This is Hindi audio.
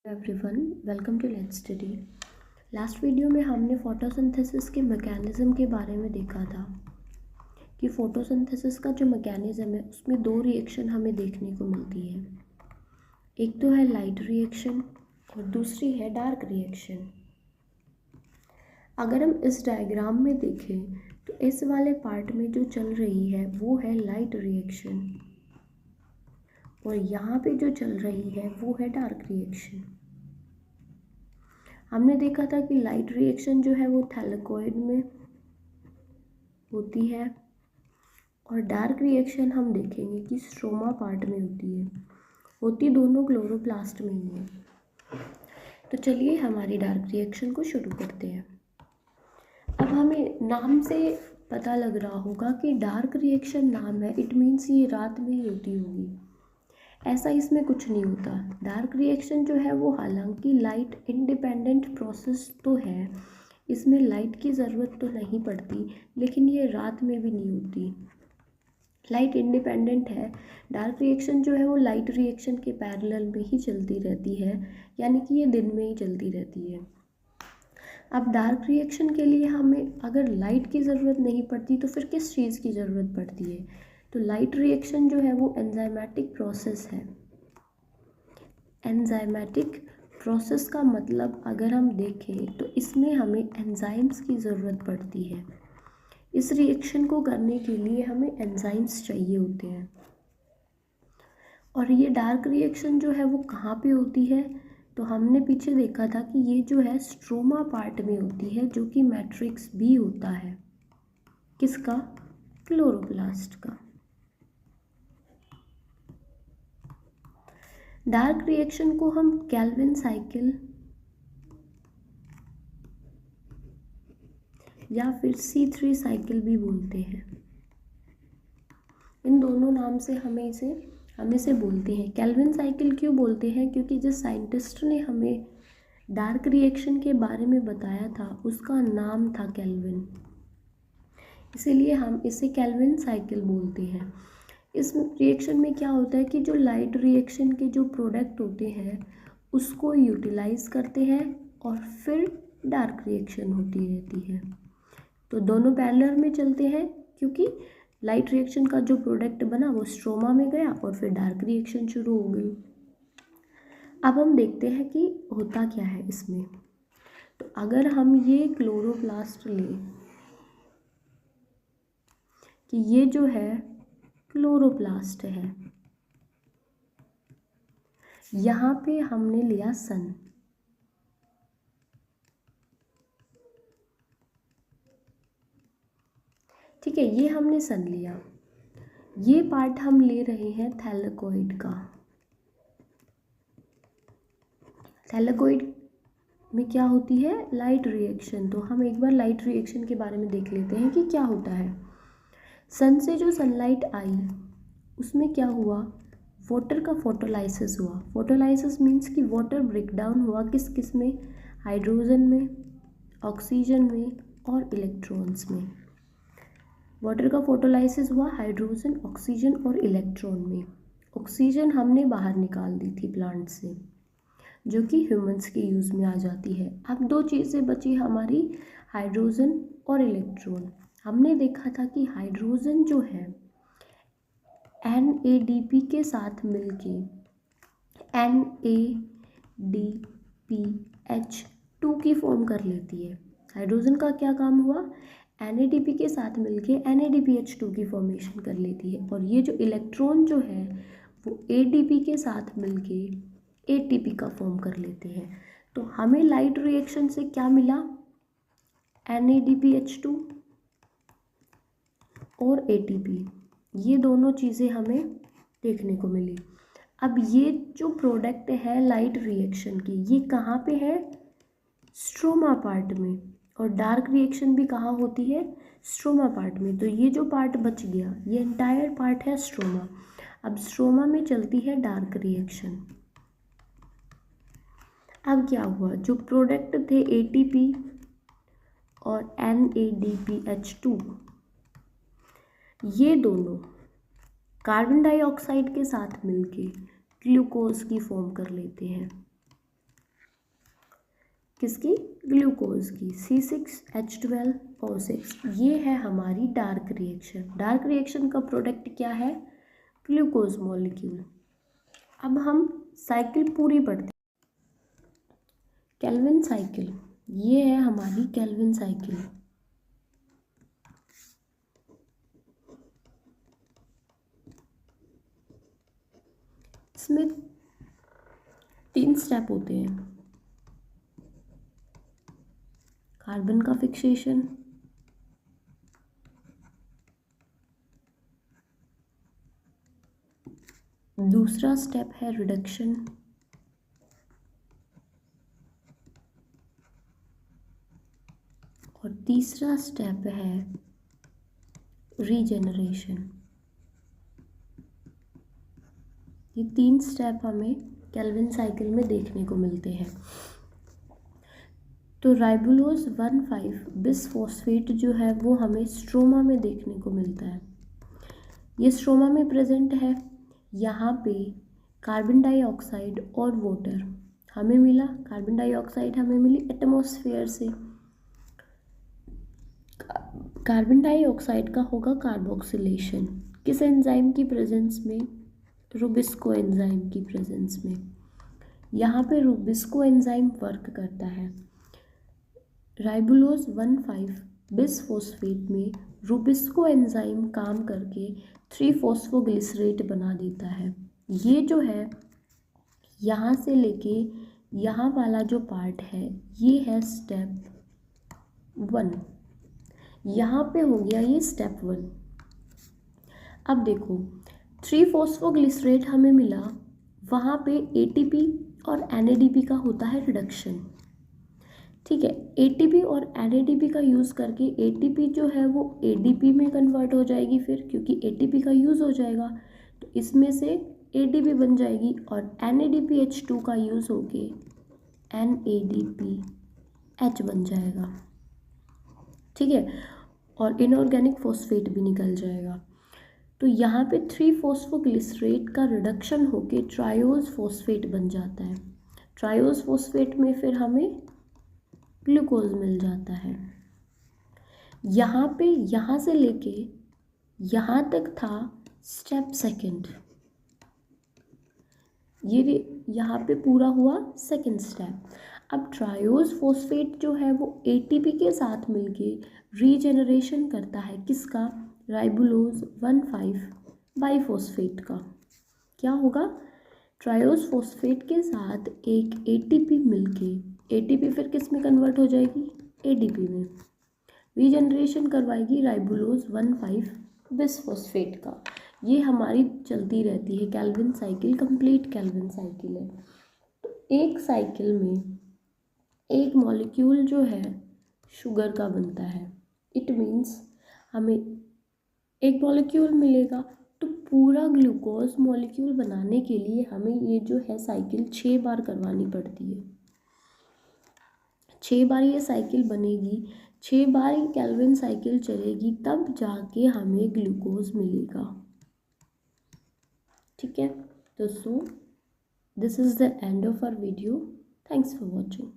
Everyone, welcome to let's study. Last video में हमने फोटोसिंथेसिस के मैकेनिज़्म के बारे में देखा था कि फोटोसिंथेसिस का जो मैकेनिज़्म है उसमें दो रिएक्शन हमें देखने को मिलती है। एक तो है लाइट रिएक्शन और दूसरी है डार्क रिएक्शन। अगर हम इस डायग्राम में देखें तो इस वाले पार्ट में जो चल रही है वो है लाइट रिएक्शन और यहाँ पे जो चल रही है वो है डार्क रिएक्शन। हमने देखा था कि लाइट रिएक्शन जो है वो थैलेकॉइड में होती है और डार्क रिएक्शन हम देखेंगे कि स्ट्रोमा पार्ट में होती दोनों क्लोरोप्लास्ट में ही है। तो चलिए हमारी डार्क रिएक्शन को शुरू करते हैं। अब हमें नाम से पता लग रहा होगा कि डार्क रिएक्शन नाम है, इट मीन्स ये रात में ही होती होगी। ऐसा इसमें कुछ नहीं होता। डार्क रिएक्शन जो है वो हालांकि लाइट इंडिपेंडेंट प्रोसेस तो है, इसमें लाइट की ज़रूरत तो नहीं पड़ती, लेकिन ये रात में भी नहीं होती। लाइट इंडिपेंडेंट है। डार्क रिएक्शन जो है वो लाइट रिएक्शन के पैरेलल में ही चलती रहती है, यानी कि ये दिन में ही चलती रहती है। अब डार्क रिएक्शन के लिए हमें अगर लाइट की ज़रूरत नहीं पड़ती तो फिर किस चीज़ की ज़रूरत पड़ती है? तो लाइट रिएक्शन जो है वो एंजाइमेटिक प्रोसेस है। एंजाइमेटिक प्रोसेस का मतलब अगर हम देखें तो इसमें हमें एंजाइम्स की ज़रूरत पड़ती है। इस रिएक्शन को करने के लिए हमें एंजाइम्स चाहिए होते हैं। और ये डार्क रिएक्शन जो है वो कहाँ पे होती है? तो हमने पीछे देखा था कि ये जो है स्ट्रोमा पार्ट में होती है, जो कि मैट्रिक्स बी होता है। किसका? क्लोरोप्लास्ट का। डार्क रिएक्शन को हम केल्विन साइकिल या फिर C3 साइकिल भी बोलते हैं। इन दोनों नाम से हम इसे बोलते हैं। केल्विन साइकिल क्यों बोलते हैं? क्योंकि जिस साइंटिस्ट ने हमें डार्क रिएक्शन के बारे में बताया था उसका नाम था केल्विन, इसीलिए हम इसे केल्विन साइकिल बोलते हैं। इस रिएक्शन में क्या होता है कि जो लाइट रिएक्शन के जो प्रोडक्ट होते हैं उसको यूटिलाइज करते हैं और फिर डार्क रिएक्शन होती रहती है। तो दोनों पैरेलल में चलते हैं, क्योंकि लाइट रिएक्शन का जो प्रोडक्ट बना वो स्ट्रोमा में गया और फिर डार्क रिएक्शन शुरू हो गई। अब हम देखते हैं कि होता क्या है इसमें। तो अगर हम ये क्लोरोप्लास्ट लें कि ये जो है क्लोरोप्लास्ट है, यहाँ पे हमने लिया सन। ठीक है, ये हमने सन लिया। ये पार्ट हम ले रहे हैं थैलेकॉइड का। थैलेकॉइड में क्या होती है? Light reaction. तो हम एक बार लाइट रिएक्शन के बारे में देख लेते हैं कि क्या होता है। सन से जो सनलाइट आई उसमें क्या हुआ? वाटर का फोटोलाइसिस हुआ। फोटोलाइसिस मीन्स कि वाटर ब्रेक डाउन हुआ किस किस में? हाइड्रोजन में, ऑक्सीजन में और इलेक्ट्रॉन्स में। वाटर का फोटोलाइसिस हुआ हाइड्रोजन, ऑक्सीजन और इलेक्ट्रॉन में। ऑक्सीजन हमने बाहर निकाल दी थी प्लांट से, जो कि ह्यूमंस के यूज़ में आ जाती है। अब दो चीज़ें बची हमारी, हाइड्रोजन और इलेक्ट्रॉन। हमने देखा था कि हाइड्रोजन जो है NADP के साथ मिलके NADPH2 की फॉर्म कर लेती है। हाइड्रोजन का क्या काम हुआ? NADP के साथ मिलके NADPH2 की फॉर्मेशन कर लेती है। और ये जो इलेक्ट्रॉन जो है वो ADP के साथ मिलके ATP का फॉर्म कर लेते हैं। तो हमें लाइट रिएक्शन से क्या मिला? NADPH2 और ATP, ये दोनों चीज़ें हमें देखने को मिली। अब ये जो प्रोडक्ट है लाइट रिएक्शन की, ये कहाँ पे है? स्ट्रोमा पार्ट में। और डार्क रिएक्शन भी कहाँ होती है? स्ट्रोमा पार्ट में। तो ये जो पार्ट बच गया ये एंटायर पार्ट है स्ट्रोमा। अब स्ट्रोमा में चलती है डार्क रिएक्शन। अब क्या हुआ? जो प्रोडक्ट थे ATP और NADPH2, ये दोनों कार्बन डाइऑक्साइड के साथ मिलके ग्लूकोज की फॉर्म कर लेते हैं। किसकी? ग्लूकोज की, C6H12O6। ये है हमारी डार्क रिएक्शन। डार्क रिएक्शन का प्रोडक्ट क्या है? Glucose molecule. अब हम साइकिल पूरी पढ़ते हैं। केल्विन साइकिल, ये है हमारी केल्विन साइकिल। इसमें 3 स्टेप होते हैं। कार्बन का फिक्सेशन, दूसरा स्टेप है रिडक्शन, और तीसरा स्टेप है रीजेनरेशन। ये 3 स्टेप हमें केल्विन साइकिल में देखने को मिलते हैं। तो राइबोलोज 1,5 बिसफॉस्फेट जो है वो हमें स्ट्रोमा में देखने को मिलता है। ये स्ट्रोमा में प्रेजेंट है। यहाँ पे कार्बन डाइऑक्साइड और वाटर हमें मिला। कार्बन डाइऑक्साइड हमें मिली एटमॉस्फेयर से। कार्बन डाइऑक्साइड का होगा कार्बोक्सिलेशन, किस एंजाइम की प्रेजेंस में? रूबिस्को एंजाइम की प्रेजेंस में। यहाँ पे रूबिस्को एंजाइम वर्क करता है। राइबोलोज 1,5 बिसफॉस्फेट में रूबिस्को एंजाइम काम करके 3-फॉस्फोग्लिसरेट बना देता है। ये जो है यहाँ से लेके यहाँ वाला जो पार्ट है ये है स्टेप 1। यहाँ पे हो गया ये स्टेप 1। अब देखो 3-फॉस्फोग्लिसरेट हमें मिला, वहाँ पे ATP और NADP का होता है रिडक्शन। ठीक है, ATP और NADP का यूज़ करके ATP जो है वो ADP में कन्वर्ट हो जाएगी फिर, क्योंकि ATP का यूज़ हो जाएगा तो इसमें से ADP बन जाएगी, और NADPH2 का यूज़ होके NADPH बन जाएगा। ठीक है, और इनऑर्गेनिक फॉस्फेट भी निकल जाएगा। तो यहाँ पे 3-फॉस्फोग्लिसरेट का रिडक्शन होके ट्रायोज फॉस्फेट बन जाता है। ट्रायोज फॉस्फेट में फिर हमें ग्लूकोज मिल जाता है। यहाँ पे यहाँ से लेके यहाँ तक था स्टेप 2। ये यहाँ पे पूरा हुआ सेकंड स्टेप। अब ट्रायोज फॉस्फेट जो है वो ATP के साथ मिलके रीजेनरेशन करता है किसका? राइबोलोज 1,5 बाइफॉस्फेट का। क्या होगा? ट्रायोज फॉस्फेट के साथ एक ATP मिलके ATP फिर किस में कन्वर्ट हो जाएगी? ADP में। रीजेनरेशन करवाएगी राइबोलोज 1,5 बिसफॉस्फेट का। ये हमारी चलती रहती है Calvin cycle, complete Calvin cycle है। तो एक साइकिल में एक मॉलिक्यूल जो है शुगर का बनता है। इट मीन्स हमें एक मॉलिक्यूल मिलेगा, तो पूरा ग्लूकोज मॉलिक्यूल बनाने के लिए हमें ये जो है साइकिल 6 बार करवानी पड़ती है। 6 बार ये साइकिल बनेगी, 6 बार ये केल्विन साइकिल चलेगी, तब जाके हमें ग्लूकोज मिलेगा। ठीक है, तो this is the end of our video. Thanks for watching.